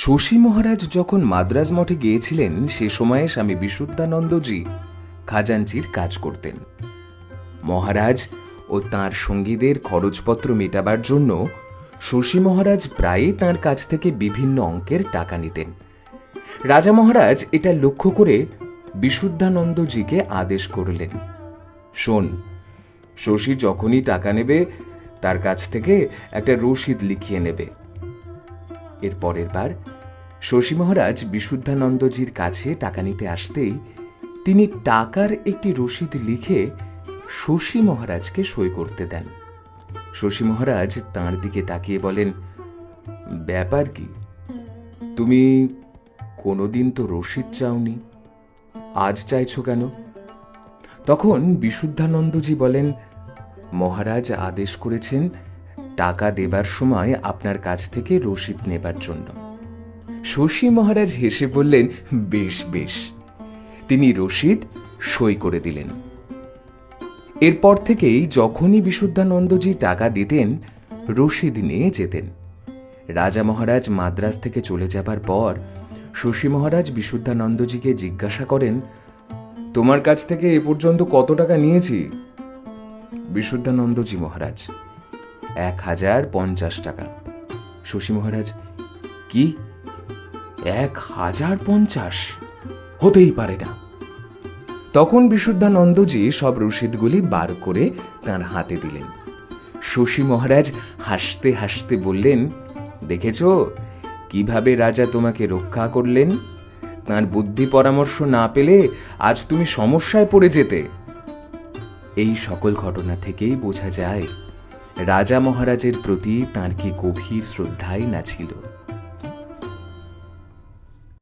শশী মহারাজ যখন মাদ্রাজ মঠে গিয়েছিলেন সে সময়ে স্বামী বিশুদ্ধানন্দজি খাজাঞ্চির কাজ করতেন। মহারাজ ও তাঁর সঙ্গীদের খরচপত্র মেটাবার জন্য শশী মহারাজ প্রায়ই তাঁর কাছ থেকে বিভিন্ন অঙ্কের টাকা নিতেন। রাজা মহারাজ এটা লক্ষ্য করে বিশুদ্ধানন্দজিকে আদেশ করলেন, শোন, শশী যখনই টাকা নেবে তার কাছ থেকে একটা রসিদ লিখিয়ে নেবে। এর পরের বার শশী মহারাজ বিশুদ্ধানন্দজির কাছে টাকা নিতে আসতেই তিনি টাকার একটি রসিদ লিখে শশী মহারাজকে সই করতে দেন। শশী মহারাজ তাঁর দিকে তাকিয়ে বলেন, ব্যাপার কি? তুমি কোনোদিন তো রসিদ চাওনি, আজ চাইছো কেন? তখন বিশুদ্ধানন্দজি বলেন, মহারাজ আদেশ করেছেন টাকা দেবার সময় আপনার কাছ থেকে রসিদ নেবার জন্য। শশী মহারাজ হেসে বললেন, বেশ বেশ। তিনি রসিদ সই করে দিলেন। এরপর থেকেই যখনই বিশুদ্ধানন্দজি টাকা দিতেন রসিদ নিয়ে যেতেন। রাজা মহারাজ মাদ্রাজ থেকে চলে যাবার পর শশী মহারাজ বিশুদ্ধানন্দজিকে জিজ্ঞাসা করেন, তোমার কাছ থেকে এ পর্যন্ত কত টাকা নিয়েছি? বিশুদ্ধানন্দজি মহারাজ, 1050 টাকা। শশী মহারাজ, কি 1050? হতেই পারে না। তখন বিশুদ্ধানন্দজি সব রসিদগুলি বার করে তাঁর হাতে দিলেন। শশী মহারাজ হাসতে হাসতে বললেন, দেখেছ কিভাবে রাজা তোমাকে রক্ষা করলেন? তাঁর বুদ্ধি পরামর্শ না পেলে আজ তুমি সমস্যায় পড়ে যেতে। এই সকল ঘটনা থেকেই বোঝা যায় রাজা মহারাজের প্রতি তাঁর কি গভীর শ্রদ্ধাই না ছিল।